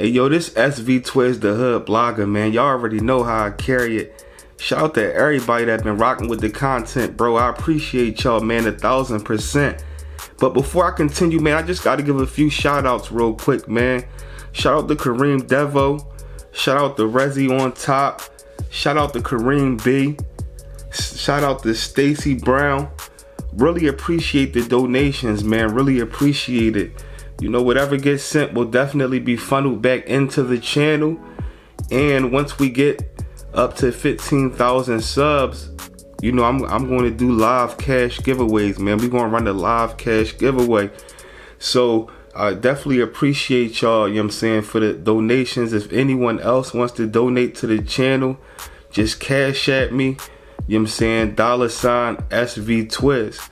Hey yo, this SV Twiz the Hood blogger, man. Y'all already know how I carry it. Shout out to everybody that been rocking with the content, bro. I appreciate y'all, man, 1000%. But before I continue, man, I just got to give a few shout outs real quick, man. Shout out to Kareem Devo. Shout out to Rezi on top. Shout out to Kareem B. Shout out to Stacy Brown. Really appreciate the donations, man. Really appreciate it. You know, whatever gets sent will definitely be funneled back into the channel. And once we get up to 15,000 subs, you know, I'm going to do live cash giveaways, man. We're going to run the live cash giveaway. So I definitely appreciate y'all, you know what I'm saying, for the donations. If anyone else wants to donate to the channel, just cash at me, you know what I'm saying, $SV Twiz.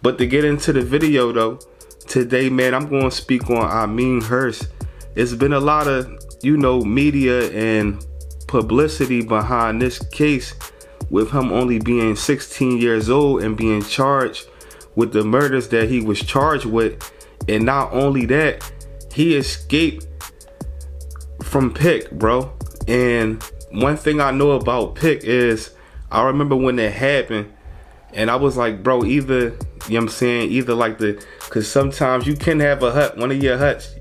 But to get into the video though, today, man, I'm going to speak on Ameen Hurst. It's been a lot of, you know, media and publicity behind this case with him only being 16 years old and being charged with the murders that he was charged with. And not only that, he escaped from PIC, bro. And one thing I know about PIC is, I remember when it happened, and I was like, bro, either, you know what I'm saying, either like because sometimes you can have a hut, one of your huts,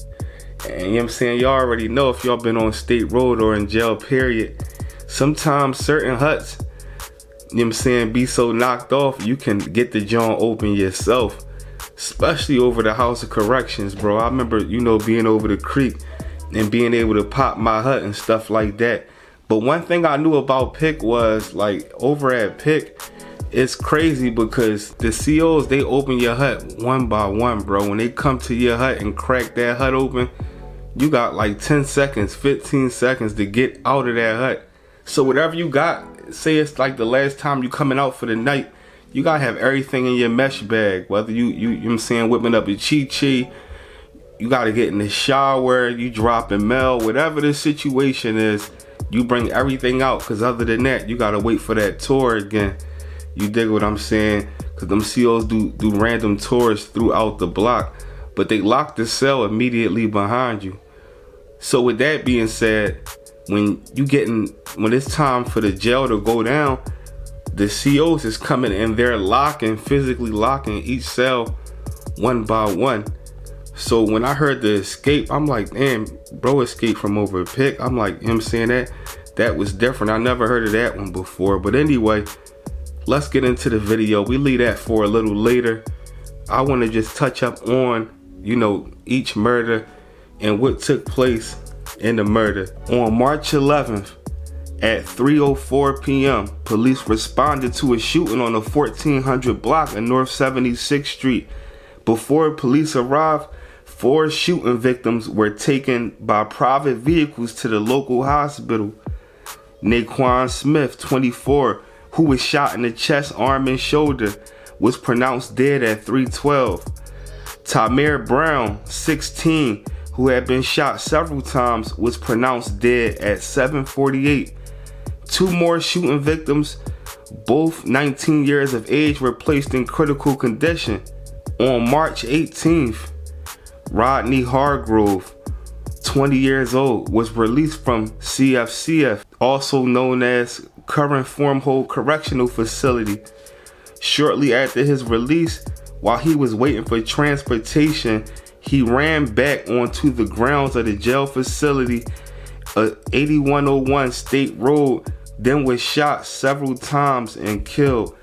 and you know what I'm saying, y'all already know if y'all been on State Road or in jail, period. Sometimes certain huts, you know what I'm saying, be so knocked off, you can get the joint open yourself, especially over the House of Corrections, bro. I remember, you know, being over the creek and being able to pop my hut and stuff like that. But one thing I knew about PIC was, like, over at PIC, it's crazy because the COs, they open your hut one by one, bro. When they come to your hut and crack that hut open, you got like 10 seconds, 15 seconds to get out of that hut. So whatever you got, say it's like the last time you coming out for the night, you gotta have everything in your mesh bag. Whether you know what I'm saying, whipping up a chi-chi, you gotta get in the shower, you dropping mail, whatever the situation is, you bring everything out, because other than that, you gotta wait for that tour again. You dig what I'm saying? Because them COs do random tours throughout the block, but they lock the cell immediately behind you. So with that being said, when it's time for the jail to go down, the COs is coming and they're physically locking each cell one by one. So when I heard the escape, I'm like, damn, bro escaped from over a PIC. I'm like, him saying that was different. I never heard of that one before. But anyway, let's get into the video. We leave that for a little later. I want to just touch up on, you know, each murder and what took place in the murder. On March 11th at 3:04 p.m., police responded to a shooting on the 1400 block of North 76th Street. Before police arrived, 4 shooting victims were taken by private vehicles to the local hospital. Naquan Smith, 24, who was shot in the chest, arm, and shoulder, was pronounced dead at 3:12. Tamir Brown, 16, who had been shot several times, was pronounced dead at 7:48. 2 more shooting victims, both 19 years of age, were placed in critical condition. On March 18th, Rodney Hargrove, 20 years old, was released from CFCF, also known as Current Formhold Correctional Facility. Shortly after his release, while he was waiting for transportation, he ran back onto the grounds of the jail facility, 8101 State Road, then was shot several times and killed.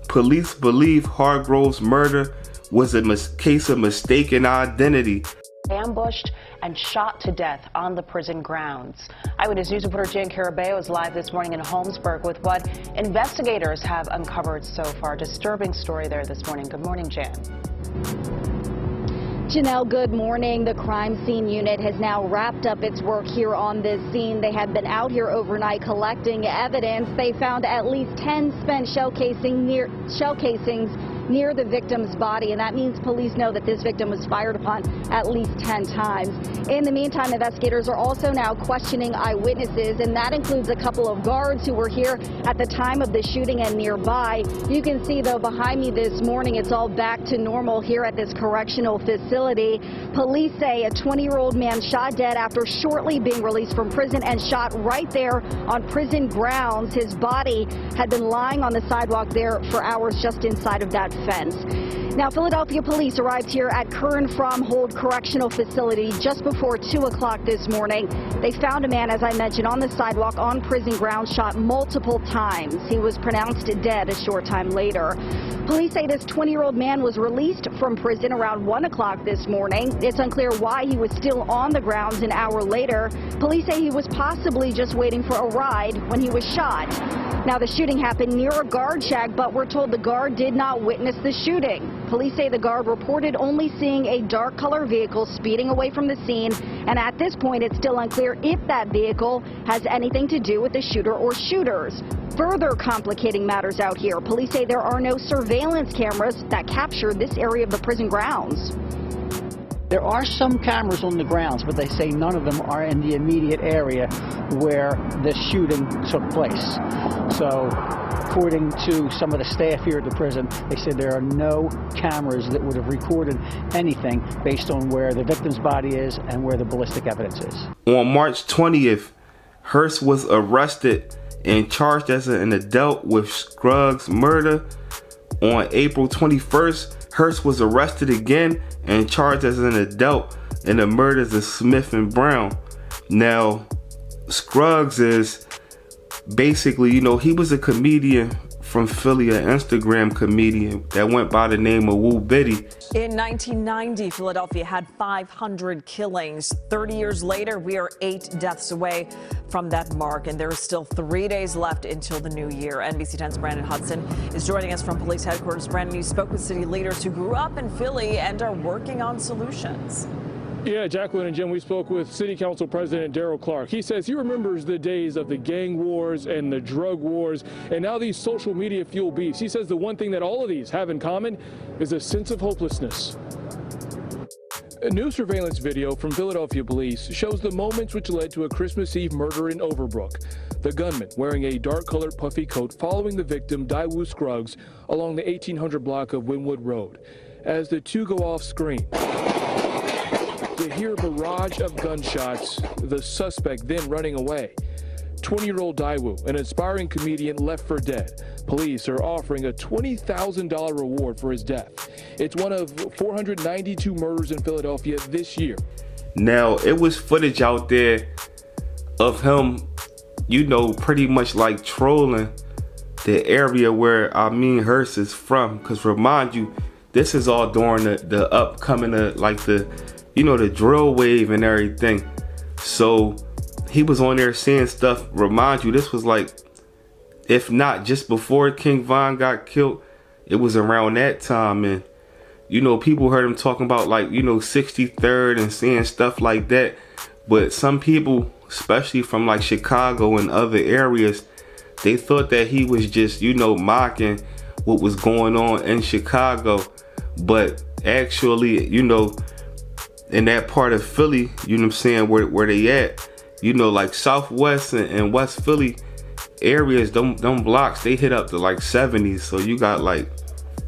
Police believe Hargrove's murder was a case of mistaken identity. Ambushed and shot to death on the prison grounds. Eyewitness News reporter Jan Carabeo is live this morning in Holmesburg with what investigators have uncovered so far. Disturbing story there this morning. Good morning, Jan. Janelle, good morning. The crime scene unit has now wrapped up its work here on this scene. They have been out here overnight collecting evidence. They found at least 10 spent shell casings near the victim's body, and that means police know that this victim was fired upon at least 10 times. In the meantime, investigators are also now questioning eyewitnesses, and that includes a couple of guards who were here at the time of the shooting and nearby. You can see, though, behind me this morning, it's all back to normal here at this correctional facility. Police say a 20-year-old man shot dead after shortly being released from prison and shot right there on prison grounds. His body had been lying on the sidewalk there for hours just inside of that fence. Now, Philadelphia police arrived here at Curran-Fromhold Correctional Facility just before 2 o'clock this morning. They found a man, as I mentioned, on the sidewalk on prison grounds, shot multiple times. He was pronounced dead a short time later. Police say this 20-year-old man was released from prison around 1 o'clock this morning. It's unclear why he was still on the grounds an hour later. Police say he was possibly just waiting for a ride when he was shot. Now, the shooting happened near a guard shack, but we're told the guard did not witness the shooting. Police say the guard reported only seeing a dark color vehicle speeding away from the scene, and at this point it's still unclear if that vehicle has anything to do with the shooter or shooters. Further complicating matters out here, police say there are no surveillance cameras that capture this area of the prison grounds. There are some cameras on the grounds, but they say none of them are in the immediate area where the shooting took place. So, according to some of the staff here at the prison, they said there are no cameras that would have recorded anything based on where the victim's body is and where the ballistic evidence is. On March 20th, Hurst was arrested and charged as an adult with Scruggs' murder. On April 21st, Hurst was arrested again and charged as an adult in the murders of Smith and Brown. Now, Scruggs is basically, he was a comedian from Philly, an Instagram comedian that went by the name of wooxbiddy. In 1990, Philadelphia had 500 killings. 30 years later, we are 8 deaths away from that mark, and there are still 3 days left until the new year. NBC 10's Brandon Hudson is joining us from police headquarters. Brandon, you spoke with city leaders who grew up in Philly and are working on solutions. Yeah, Jacqueline and Jim, we spoke with City Council President Darrell Clark. He says he remembers the days of the gang wars and the drug wars, and now these social media fuel beefs. He says the one thing that all of these have in common is a sense of hopelessness. A new surveillance video from Philadelphia police shows the moments which led to a Christmas Eve murder in Overbrook. The gunman, wearing a dark-colored puffy coat, following the victim, Daewoo Scruggs, along the 1800 block of Wynwood Road. As the two go off screen, you hear a barrage of gunshots, the suspect then running away. 20-year-old Daewoo, an aspiring comedian, left for dead. Police are offering a $20,000 reward for his death. It's one of 492 murders in Philadelphia this year. Now, it was footage out there of him, pretty much like trolling the area where Ameen Hurst is from. Because remind you, this is all during the upcoming, the drill wave and everything. So he was on there saying stuff. Remind you, this was like, if not just before King Von got killed, it was around that time. And people heard him talking about 63rd and saying stuff like that. But some people, especially from Chicago and other areas, they thought that he was just mocking what was going on in Chicago. But actually, in that part of Philly, where they at, Southwest and West Philly areas, them blocks, they hit up to 70s. So you got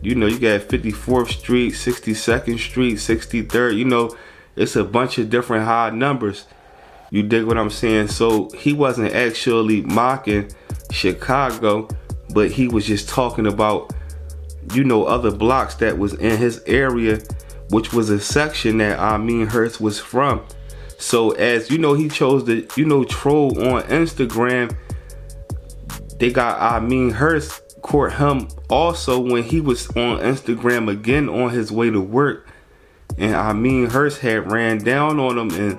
you got 54th Street, 62nd Street, 63rd, it's a bunch of different high numbers. You dig what I'm saying? So he wasn't actually mocking Chicago, but he was just talking about, other blocks that was in his area, which was a section that Ameen Hurst was from. So as he chose to, troll on Instagram. They got Ameen Hurst court him also when he was on Instagram again on his way to work. And Ameen Hurst had ran down on him and,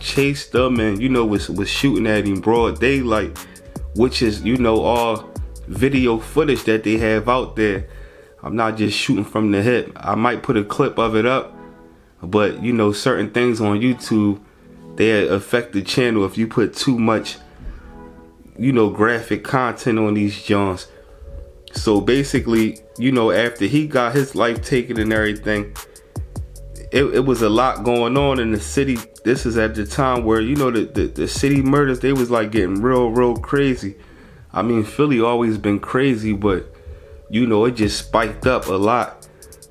chased them and, was shooting at him broad daylight, which is, all video footage that they have out there. I'm not just shooting from the hip. I might put a clip of it up, but certain things on YouTube, they affect the channel if you put too much, graphic content on these Johns. So basically, you know, after he got his life taken and everything, it was a lot going on in the city. This is at the time where, you know, the city murders, they was like getting real crazy. I mean, Philly always been crazy, but, you know, it just spiked up a lot,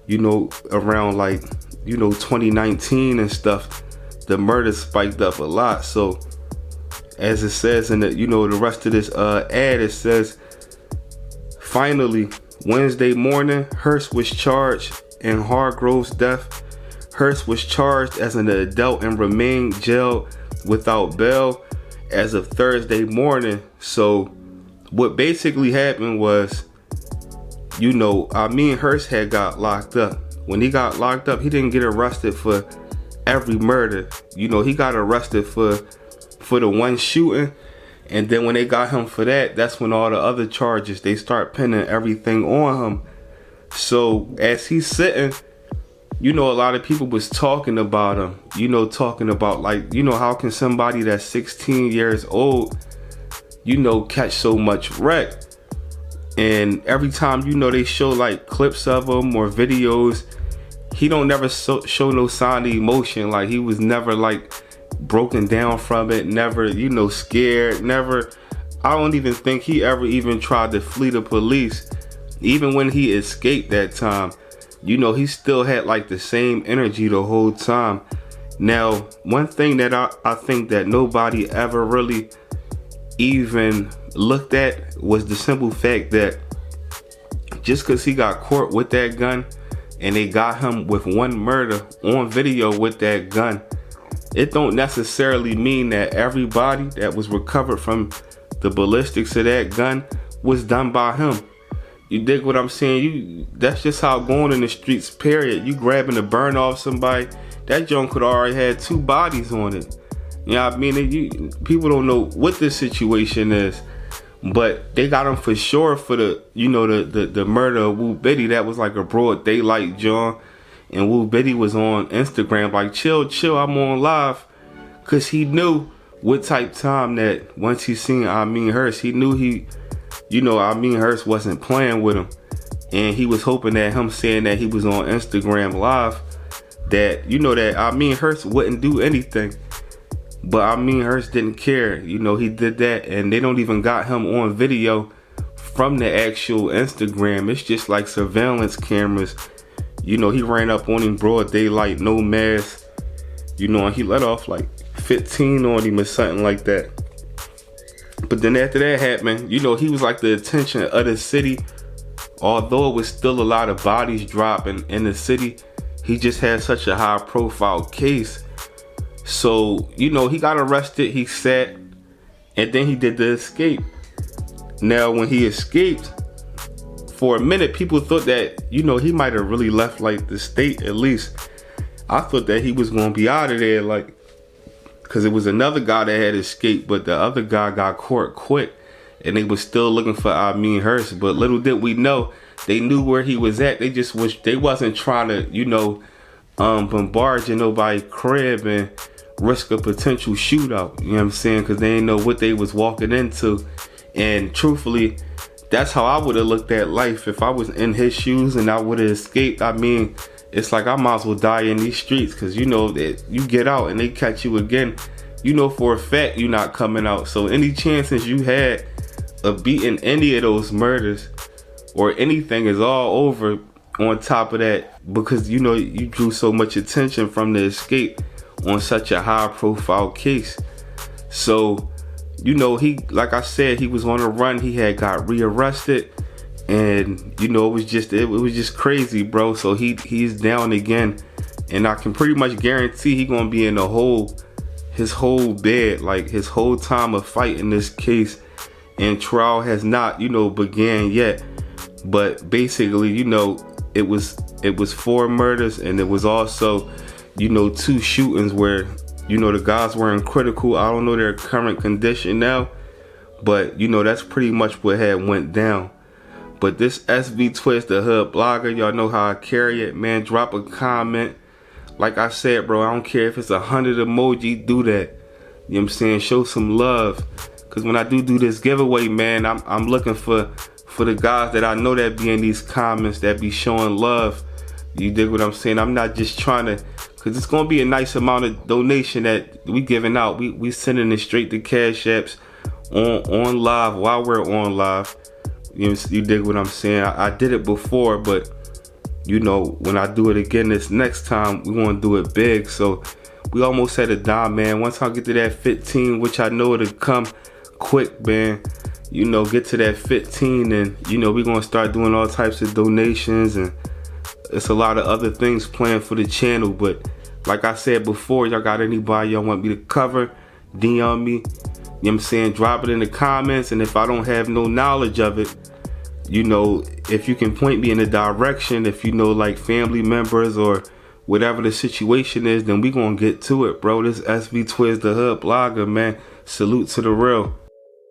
you know, around like, you know, 2019 and stuff. The murders spiked up a lot. So as it says in the, you know, the rest of this ad, it says, finally, Wednesday morning, Hurst was charged in Hargrove's death. Hurst was charged as an adult and remained jailed without bail as of Thursday morning. So what basically happened was, you know, Ameen Hurst had got locked up. When he got locked up, he didn't get arrested for every murder. You know, he got arrested for the one shooting. And then when they got him for that, that's when all the other charges, they start pinning everything on him. So as he's sitting, you know, a lot of people was talking about him, you know, talking about like, you know, how can somebody that's 16 years old, you know, catch so much wreck? And every time, you know, they show like clips of him or videos, he don't never show no sign of emotion. Like he was never like broken down from it, never, you know, scared, never. I don't even think he ever even tried to flee the police. Even when he escaped that time, you know, he still had like the same energy the whole time. Now, one thing that I think that nobody ever really even looked at was the simple fact that just because he got caught with that gun and they got him with one murder on video with that gun, it don't necessarily mean that everybody that was recovered from the ballistics of that gun was done by him. You dig what I'm saying? That's just how going in the streets, period. You grabbing the burn off somebody, that junk could already had 2 bodies on it. You know what I mean? People don't know what this situation is, but they got him for sure for the, you know, the murder of wooxbiddy. That was like a broad daylight, John. And wooxbiddy was on Instagram like, chill, I'm on live. Cause he knew what type time that once he seen Ameen Hurst, he knew you know, Ameen Hurst wasn't playing with him. And he was hoping that him saying that he was on Instagram live, that, you know, that Ameen Hurst wouldn't do anything. But Ameen Hurst didn't care. You know, he did that, and they don't even got him on video from the actual Instagram. It's just like surveillance cameras. You know, he ran up on him broad daylight, no mask. You know, and he let off like 15 on him or something like that. But then after that happened, you know, he was like the attention of the city. Although it was still a lot of bodies dropping in the city, he just had such a high profile case. So, you know, he got arrested, he sat, and then he did the escape. Now, when he escaped, for a minute, people thought that, you know, he might have really left like the state at least. I thought that he was going to be out of there, like, because it was another guy that had escaped, but the other guy got caught quick, and they was still looking for Ameen Hurst. But little did we know, they knew where he was at. They just they wasn't trying to, you know, bombard nobody's crib and risk a potential shootout. You know what I'm saying? Because they didn't know what they was walking into. And truthfully, that's how I would have looked at life if I was in his shoes and I would have escaped. I mean, it's like I might as well die in these streets, because you know that you get out and they catch you again, you know for a fact you're not coming out. So any chances you had of beating any of those murders or anything is all over on top of that, because you know you drew so much attention from the escape on such a high profile case. So, you know, he, like I said, he was on a run. He had got rearrested. And you know, it was just crazy, bro. So he's down again, and I can pretty much guarantee he gonna be in his whole bed, like his whole time of fighting this case. And trial has not, you know, began yet. But basically, you know, it was 4 murders, and it was also, you know, 2 shootings where, you know, the guys were in critical. I don't know their current condition now, but you know, that's pretty much what had went down. But this SV Twist, the hood blogger, y'all know how I carry it, man. Drop a comment. Like I said, bro, I don't care if it's 100 emoji, do that. You know what I'm saying? Show some love. Because when I do this giveaway, man, I'm looking for for the guys that I know that be in these comments that be showing love. You dig what I'm saying? I'm not just trying to, cause it's gonna be a nice amount of donation that we giving out. We sending it straight to Cash Apps on live while we're on live. You dig what I'm saying? I did it before, but you know, when I do it again this next time, we want to do it big. So we almost at a dime, man. Once I get to that 15, which I know it'll come quick, man. You know, get to that 15 and, you know, we're going to start doing all types of donations, and it's a lot of other things planned for the channel. But like I said before, y'all got anybody y'all want me to cover, DM me. You know what I'm saying? Drop it in the comments. And if I don't have no knowledge of it, you know, if you can point me in a direction, if you know like family members or whatever the situation is, then we gonna get to it, bro. This SV Twiz the Hood blogger, man. Salute to the real.